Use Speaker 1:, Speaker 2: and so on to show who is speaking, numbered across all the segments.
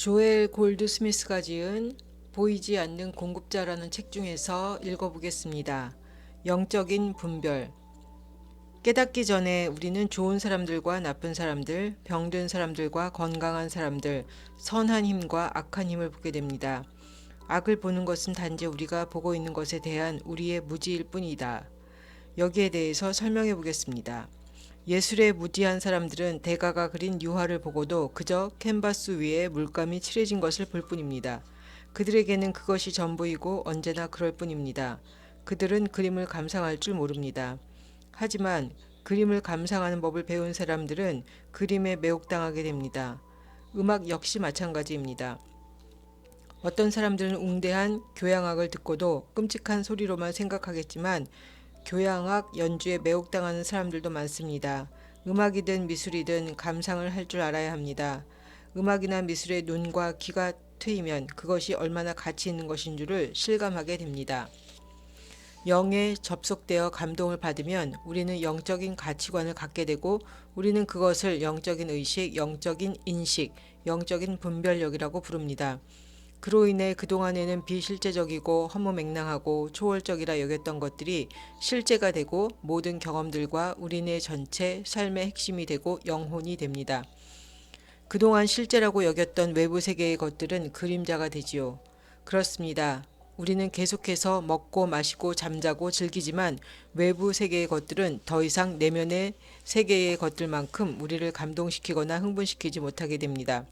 Speaker 1: 조엘 골드스미스가 지은 보이지 않는 공급자라는 책 중에서 읽어보겠습니다. 영적인 분별. 깨닫기 전에 우리는 좋은 사람들과 나쁜 사람들, 병든 사람들과 건강한 사람들, 선한 힘과 악한 힘을 보게 됩니다. 악을 보는 것은 단지 우리가 보고 있는 것에 대한 우리의 무지일 뿐이다. 여기에 대해서 설명해 보겠습니다. 예술에 무지한 사람들은 대가가 그린 유화를 보고도 그저 캔버스 위에 물감이 칠해진 것을 볼 뿐입니다. 그들에게는 그것이 전부이고 언제나 그럴 뿐입니다. 그들은 그림을 감상할 줄 모릅니다. 하지만 그림을 감상하는 법을 배운 사람들은 그림에 매혹당하게 됩니다. 음악 역시 마찬가지입니다. 어떤 사람들은 웅대한 교향악을 듣고도 끔찍한 소리로만 생각하겠지만 교향악 연주에 매혹당하는 사람들도 많습니다. 음악이든 미술이든 감상을 할 줄 알아야 합니다. 음악이나 미술에 눈과 귀가 트이면 그것이 얼마나 가치 있는 것인 줄을 실감하게 됩니다. 영에 접속되어 감동을 받으면 우리는 영적인 가치관을 갖게 되고 우리는 그것을 영적인 의식, 영적인 인식, 영적인 분별력이라고 부릅니다. 그로 인해 그동안에는 비실제적이고 허무맹랑하고 초월적이라 여겼던 것들이 실제가 되고 모든 경험들과 우리네 전체 삶의 핵심이 되고 영혼이 됩니다. 그동안 실제라고 여겼던 외부 세계의 것들은 그림자가 되지요. 그렇습니다. 우리는 계속해서 먹고 마시고 잠자고 즐기지만 외부 세계의 것들은 더 이상 내면의 세계의 것들만큼 우리를 감동시키거나 흥분시키지 못하게 됩니다.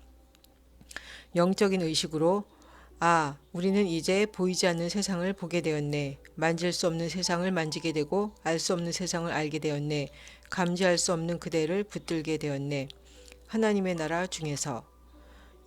Speaker 1: 영적인 의식으로 우리는 이제 보이지 않는 세상을 보게 되었네. 만질 수 없는 세상을 만지게 되고 알 수 없는 세상을 알게 되었네. 감지할 수 없는 그대를 붙들게 되었네. 하나님의 나라 중에서.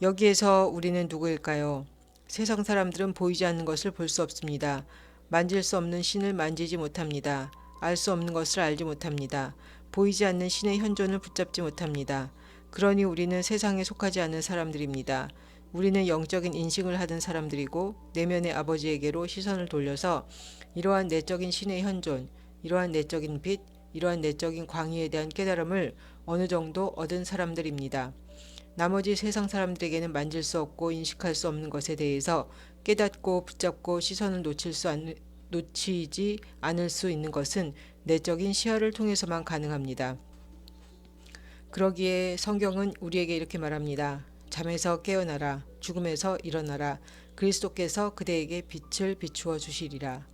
Speaker 1: 여기에서 우리는 누구일까요? 세상 사람들은 보이지 않는 것을 볼 수 없습니다. 만질 수 없는 신을 만지지 못합니다. 알 수 없는 것을 알지 못합니다. 보이지 않는 신의 현존을 붙잡지 못합니다. 그러니 우리는 세상에 속하지 않는 사람들입니다. 우리는 영적인 인식을 하던 사람들이고 내면의 아버지에게로 시선을 돌려서 이러한 내적인 신의 현존, 이러한 내적인 빛, 이러한 내적인 광의에 대한 깨달음을 어느 정도 얻은 사람들입니다. 나머지 세상 사람들에게는 만질 수 없고 인식할 수 없는 것에 대해서 깨닫고 붙잡고 시선을 놓치지 않을 수 있는 것은 내적인 시야를 통해서만 가능합니다. 그러기에 성경은 우리에게 이렇게 말합니다. 잠에서 깨어나라. 죽음에서 일어나라. 그리스도께서 그대에게 빛을 비추어 주시리라.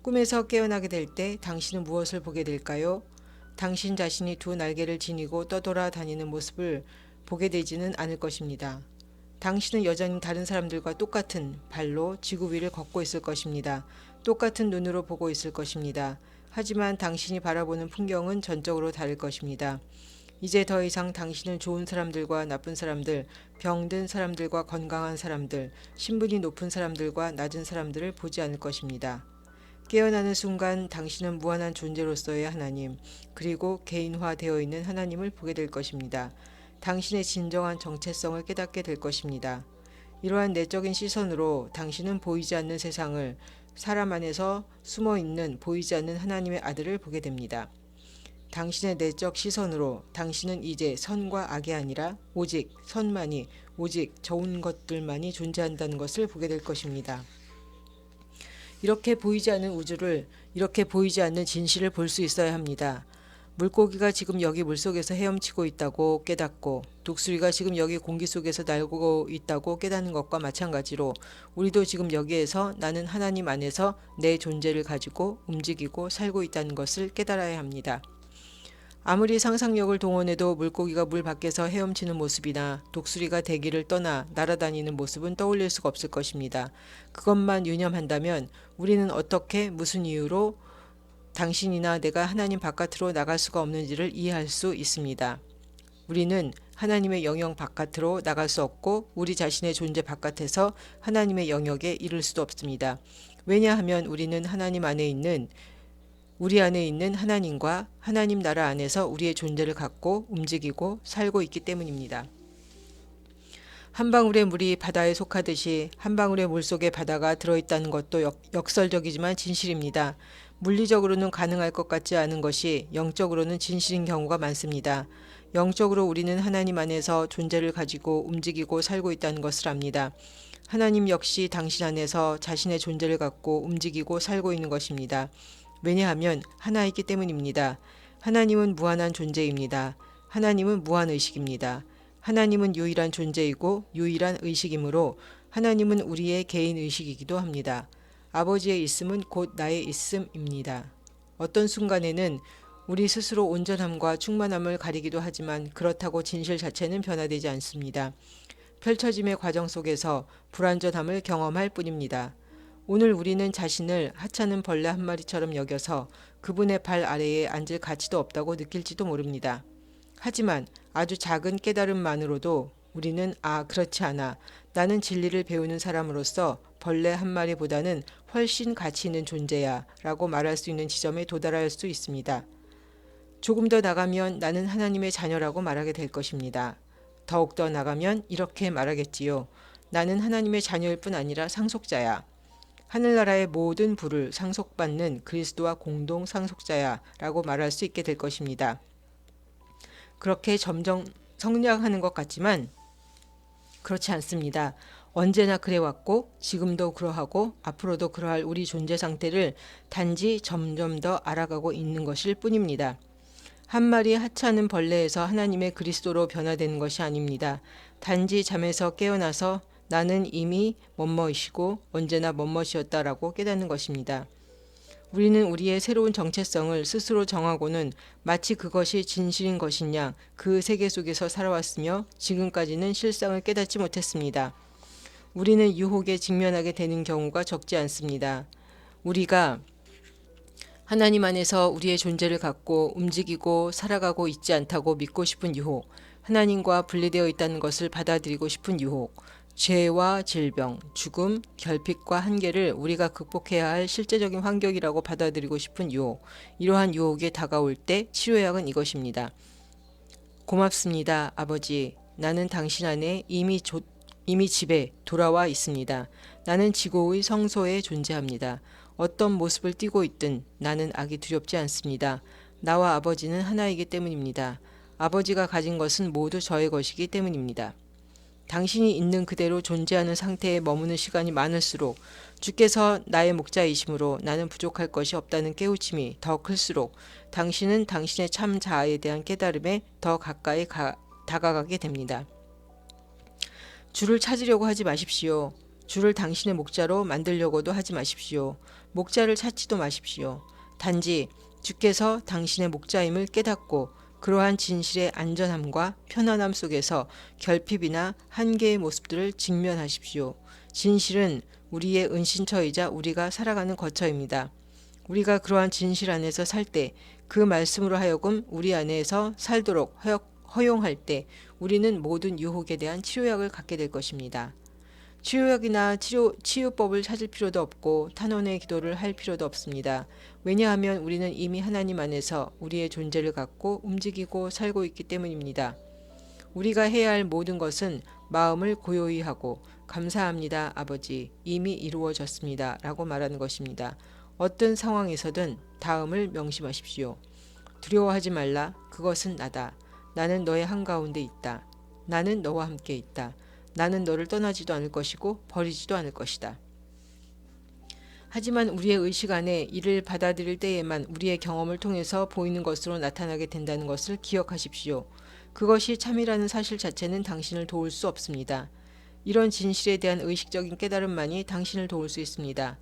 Speaker 1: 꿈에서 깨어나게 될 때 당신은 무엇을 보게 될까요? 당신 자신이 두 날개를 지니고 떠돌아다니는 모습을 보게 되지는 않을 것입니다. 당신은 여전히 다른 사람들과 똑같은 발로 지구 위를 걷고 있을 것입니다. 똑같은 눈으로 보고 있을 것입니다. 하지만 당신이 바라보는 풍경은 전적으로 다를 것입니다. 이제 더 이상 당신은 좋은 사람들과 나쁜 사람들, 병든 사람들과 건강한 사람들, 신분이 높은 사람들과 낮은 사람들을 보지 않을 것입니다. 깨어나는 순간 당신은 무한한 존재로서의 하나님, 그리고 개인화되어 있는 하나님을 보게 될 것입니다. 당신의 진정한 정체성을 깨닫게 될 것입니다. 이러한 내적인 시선으로 당신은 보이지 않는 세상을 사람 안에서 숨어 있는 보이지 않는 하나님의 아들을 보게 됩니다. 당신의 내적 시선으로 당신은 이제 선과 악이 아니라 오직 선만이, 오직 좋은 것들만이 존재한다는 것을 보게 될 것입니다. 이렇게 보이지 않는 우주를, 이렇게 보이지 않는 진실을 볼 수 있어야 합니다. 물고기가 지금 여기 물속에서 헤엄치고 있다고 깨닫고 독수리가 지금 여기 공기 속에서 날고 있다고 깨닫는 것과 마찬가지로 우리도 지금 여기에서 나는 하나님 안에서 내 존재를 가지고 움직이고 살고 있다는 것을 깨달아야 합니다. 아무리 상상력을 동원해도 물고기가 물 밖에서 헤엄치는 모습이나 독수리가 대기를 떠나 날아다니는 모습은 떠올릴 수가 없을 것입니다. 그것만 유념한다면 우리는 어떻게 무슨 이유로 당신이나 내가 하나님 바깥으로 나갈 수가 없는지를 이해할 수 있습니다. 우리는 하나님의 영역 바깥으로 나갈 수 없고 우리 자신의 존재 바깥에서 하나님의 영역에 이를 수도 없습니다. 왜냐하면 우리는 우리 안에 있는 하나님과 하나님 나라 안에서 우리의 존재를 갖고 움직이고 살고 있기 때문입니다. 한 방울의 물이 바다에 속하듯이 한 방울의 물 속에 바다가 들어있다는 것도 역설적이지만 진실입니다. 물리적으로는 가능할 것 같지 않은 것이 영적으로는 진실인 경우가 많습니다. 영적으로 우리는 하나님 안에서 존재를 가지고 움직이고 살고 있다는 것을 압니다. 하나님 역시 당신 안에서 자신의 존재를 갖고 움직이고 살고 있는 것입니다. 왜냐하면 하나이기 때문입니다. 하나님은 무한한 존재입니다. 하나님은 무한의식입니다. 하나님은 유일한 존재이고 유일한 의식이므로 하나님은 우리의 개인 의식이기도 합니다. 아버지의 있음은 곧 나의 있음입니다. 어떤 순간에는 우리 스스로 온전함과 충만함을 가리기도 하지만 그렇다고 진실 자체는 변화되지 않습니다. 펼쳐짐의 과정 속에서 불완전함을 경험할 뿐입니다. 오늘 우리는 자신을 하찮은 벌레 한 마리처럼 여겨서 그분의 발 아래에 앉을 가치도 없다고 느낄지도 모릅니다. 하지만 아주 작은 깨달음만으로도 우리는 그렇지 않아. 나는 진리를 배우는 사람으로서 벌레 한 마리보다는 훨씬 가치 있는 존재야 라고 말할 수 있는 지점에 도달할 수 있습니다. 조금 더 나가면 나는 하나님의 자녀라고 말하게 될 것입니다. 더욱 더 나가면 이렇게 말하겠지요. 나는 하나님의 자녀일 뿐 아니라 상속자야. 하늘나라의 모든 부를 상속받는 그리스도와 공동 상속자야 라고 말할 수 있게 될 것입니다. 그렇게 점점 성장하는 것 같지만 그렇지 않습니다. 언제나 그래왔고 지금도 그러하고 앞으로도 그러할 우리 존재 상태를 단지 점점 더 알아가고 있는 것일 뿐입니다. 한 마리 하찮은 벌레에서 하나님의 그리스도로 변화되는 것이 아닙니다. 단지 잠에서 깨어나서 나는 이미 뭐뭐이시고 언제나 뭐뭐이었다라고 깨닫는 것입니다. 우리는 우리의 새로운 정체성을 스스로 정하고는 마치 그것이 진실인 것인 양 그 세계 속에서 살아왔으며 지금까지는 실상을 깨닫지 못했습니다. 우리는 유혹에 직면하게 되는 경우가 적지 않습니다. 우리가 하나님 안에서 우리의 존재를 갖고 움직이고 살아가고 있지 않다고 믿고 싶은 유혹, 하나님과 분리되어 있다는 것을 받아들이고 싶은 유혹, 죄와 질병, 죽음, 결핍과 한계를 우리가 극복해야 할 실제적인 환경이라고 받아들이고 싶은 유혹, 이러한 유혹에 다가올 때 치료약은 이것입니다. 고맙습니다, 아버지. 나는 당신 안에 이미 집에 돌아와 있습니다. 나는 지고의 성소에 존재합니다. 어떤 모습을 띠고 있든 나는 악이 두렵지 않습니다. 나와 아버지는 하나이기 때문입니다. 아버지가 가진 것은 모두 저의 것이기 때문입니다. 당신이 있는 그대로 존재하는 상태에 머무는 시간이 많을수록 주께서 나의 목자이심으로 나는 부족할 것이 없다는 깨우침이 더 클수록 당신은 당신의 참 자아에 대한 깨달음에 더 가까이 다가가게 됩니다. 주를 찾으려고 하지 마십시오. 주를 당신의 목자로 만들려고도 하지 마십시오. 목자를 찾지도 마십시오. 단지 주께서 당신의 목자임을 깨닫고 그러한 진실의 안전함과 편안함 속에서 결핍이나 한계의 모습들을 직면하십시오. 진실은 우리의 은신처이자 우리가 살아가는 거처입니다. 우리가 그러한 진실 안에서 살 때 그 말씀으로 하여금 우리 안에서 살도록 허용할 때 우리는 모든 유혹에 대한 치료약을 갖게 될 것입니다. 치료약이나 치유법을 찾을 필요도 없고 탄원의 기도를 할 필요도 없습니다. 왜냐하면 우리는 이미 하나님 안에서 우리의 존재를 갖고 움직이고 살고 있기 때문입니다. 우리가 해야 할 모든 것은 마음을 고요히 하고 감사합니다, 아버지. 이미 이루어졌습니다. 라고 말하는 것입니다. 어떤 상황에서든 다음을 명심하십시오. 두려워하지 말라. 그것은 나다. 나는 너의 한가운데 있다. 나는 너와 함께 있다. 나는 너를 떠나지도 않을 것이고 버리지도 않을 것이다. 하지만 우리의 의식 안에 이를 받아들일 때에만 우리의 경험을 통해서 보이는 것으로 나타나게 된다는 것을 기억하십시오. 그것이 참이라는 사실 자체는 당신을 도울 수 없습니다. 이런 진실에 대한 의식적인 깨달음만이 당신을 도울 수 있습니다.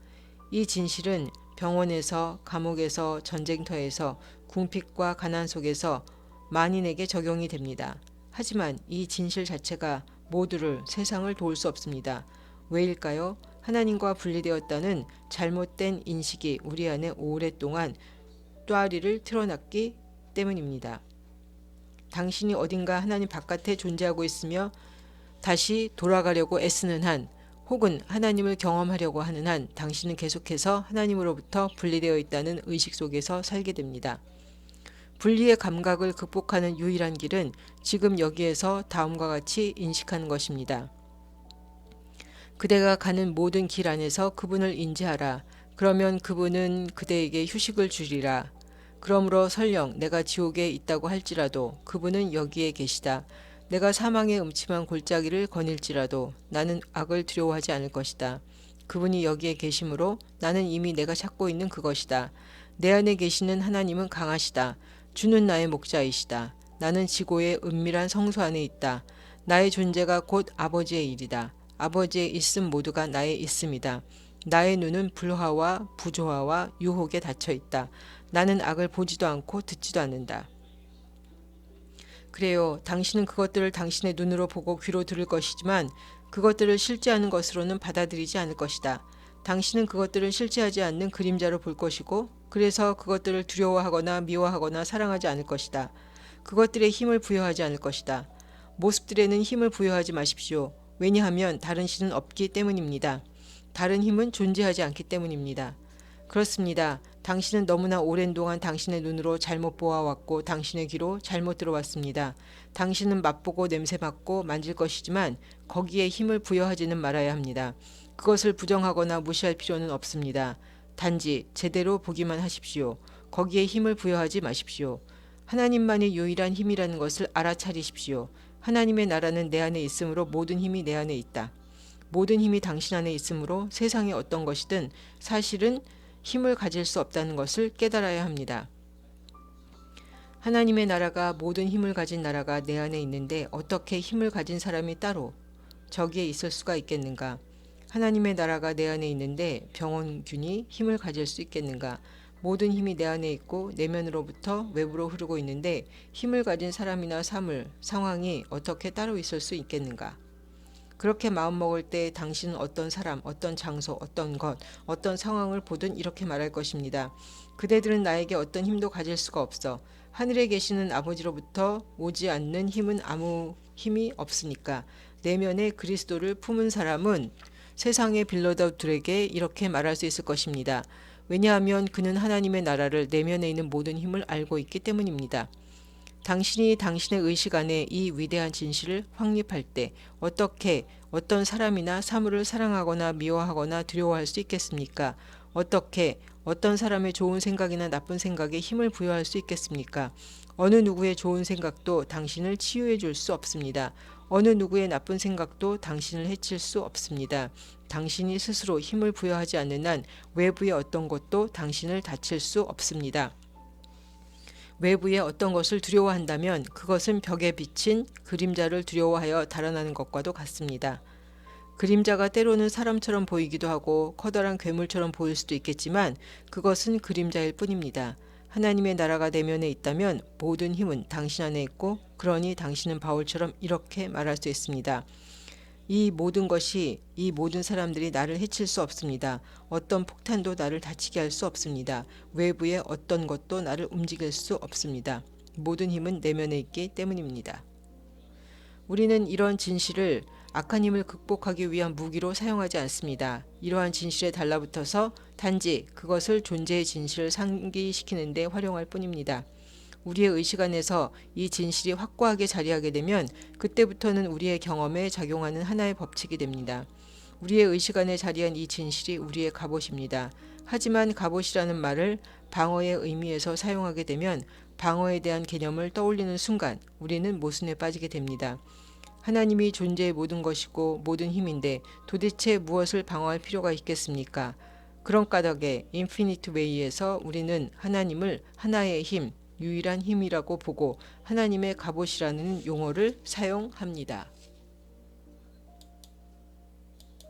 Speaker 1: 이 진실은 병원에서, 감옥에서, 전쟁터에서, 궁핍과 가난 속에서 만인에게 적용이 됩니다. 하지만 이 진실 자체가 모두를 세상을 도울 수 없습니다. 왜일까요? 하나님과 분리되었다는 잘못된 인식이 우리 안에 오랫동안 또아리를 틀어놨기 때문입니다. 당신이 어딘가 하나님 바깥에 존재하고 있으며 다시 돌아가려고 애쓰는 한 혹은 하나님을 경험하려고 하는 한 당신은 계속해서 하나님으로부터 분리되어 있다는 의식 속에서 살게 됩니다. 분리의 감각을 극복하는 유일한 길은 지금 여기에서 다음과 같이 인식하는 것입니다. 그대가 가는 모든 길 안에서 그분을 인지하라. 그러면 그분은 그대에게 휴식을 주리라. 그러므로 설령 내가 지옥에 있다고 할지라도 그분은 여기에 계시다. 내가 사망의 음침한 골짜기를 거닐지라도 나는 악을 두려워하지 않을 것이다. 그분이 여기에 계심으로 나는 이미 내가 찾고 있는 그것이다. 내 안에 계시는 하나님은 강하시다. 주는 나의 목자이시다. 나는 지고의 은밀한 성소 안에 있다. 나의 존재가 곧 아버지의 일이다. 아버지의 있음 모두가 나의 있음이다. 나의 눈은 불화와 부조화와 유혹에 닫혀 있다. 나는 악을 보지도 않고 듣지도 않는다. 그래요. 당신은 그것들을 당신의 눈으로 보고 귀로 들을 것이지만 그것들을 실제하는 것으로는 받아들이지 않을 것이다. 당신은 그것들을 실제하지 않는 그림자로 볼 것이고 그래서 그것들을 두려워하거나 미워하거나 사랑하지 않을 것이다. 그것들에 힘을 부여하지 않을 것이다. 모습들에는 힘을 부여하지 마십시오. 왜냐하면 다른 신은 없기 때문입니다. 다른 힘은 존재하지 않기 때문입니다. 그렇습니다. 당신은 너무나 오랜 동안 당신의 눈으로 잘못 보아왔고 당신의 귀로 잘못 들어왔습니다. 당신은 맛보고 냄새맡고 만질 것이지만 거기에 힘을 부여하지는 말아야 합니다. 그것을 부정하거나 무시할 필요는 없습니다. 단지 제대로 보기만 하십시오. 거기에 힘을 부여하지 마십시오. 하나님만이 유일한 힘이라는 것을 알아차리십시오. 하나님의 나라는 내 안에 있으므로 모든 힘이 내 안에 있다. 모든 힘이 당신 안에 있으므로 세상의 어떤 것이든 사실은 힘을 가질 수 없다는 것을 깨달아야 합니다. 하나님의 나라가 모든 힘을 가진 나라가 내 안에 있는데 어떻게 힘을 가진 사람이 따로 저기에 있을 수가 있겠는가? 하나님의 나라가 내 안에 있는데 병원균이 힘을 가질 수 있겠는가? 모든 힘이 내 안에 있고 내면으로부터 외부로 흐르고 있는데 힘을 가진 사람이나 사물, 상황이 어떻게 따로 있을 수 있겠는가? 그렇게 마음먹을 때 당신은 어떤 사람, 어떤 장소, 어떤 것, 어떤 상황을 보든 이렇게 말할 것입니다. 그대들은 나에게 어떤 힘도 가질 수가 없어. 하늘에 계시는 아버지로부터 오지 않는 힘은 아무 힘이 없으니까. 내면에 그리스도를 품은 사람은 세상의 빌려다들에게 이렇게 말할 수 있을 것입니다. 왜냐하면 그는 하나님의 나라를 내면에 있는 모든 힘을 알고 있기 때문입니다. 당신이 당신의 의식 안에 이 위대한 진실을 확립할 때 어떻게 어떤 사람이나 사물을 사랑하거나 미워하거나 두려워할 수 있겠습니까? 어떻게 어떤 사람의 좋은 생각이나 나쁜 생각에 힘을 부여할 수 있겠습니까? 어느 누구의 좋은 생각도 당신을 치유해 줄 수 없습니다. 어느 누구의 나쁜 생각도 당신을 해칠 수 없습니다. 당신이 스스로 힘을 부여하지 않는 한 외부의 어떤 것도 당신을 다칠 수 없습니다. 외부의 어떤 것을 두려워한다면 그것은 벽에 비친 그림자를 두려워하여 달아나는 것과도 같습니다. 그림자가 때로는 사람처럼 보이기도 하고 커다란 괴물처럼 보일 수도 있겠지만 그것은 그림자일 뿐입니다. 하나님의 나라가 내면에 있다면 모든 힘은 당신 안에 있고 그러니 당신은 바울처럼 이렇게 말할 수 있습니다. 이 모든 것이 이 모든 사람들이 나를 해칠 수 없습니다. 어떤 폭탄도 나를 다치게 할 수 없습니다. 외부의 어떤 것도 나를 움직일 수 없습니다. 모든 힘은 내면에 있기 때문입니다. 우리는 이런 진실을 악한 힘을 극복하기 위한 무기로 사용하지 않습니다. 이러한 진실에 달라붙어서 단지 그것을 존재의 진실을 상기시키는 데 활용할 뿐입니다. 우리의 의식 안에서 이 진실이 확고하게 자리하게 되면 그때부터는 우리의 경험에 작용하는 하나의 법칙이 됩니다. 우리의 의식 안에 자리한 이 진실이 우리의 갑옷입니다. 하지만 갑옷이라는 말을 방어의 의미에서 사용하게 되면 방어에 대한 개념을 떠올리는 순간 우리는 모순에 빠지게 됩니다. 하나님이 존재의 모든 것이고 모든 힘인데 도대체 무엇을 방어할 필요가 있겠습니까? 그런 까닭에 인피니트 웨이에서 우리는 하나님을 하나의 힘, 유일한 힘이라고 보고 하나님의 갑옷이라는 용어를 사용합니다.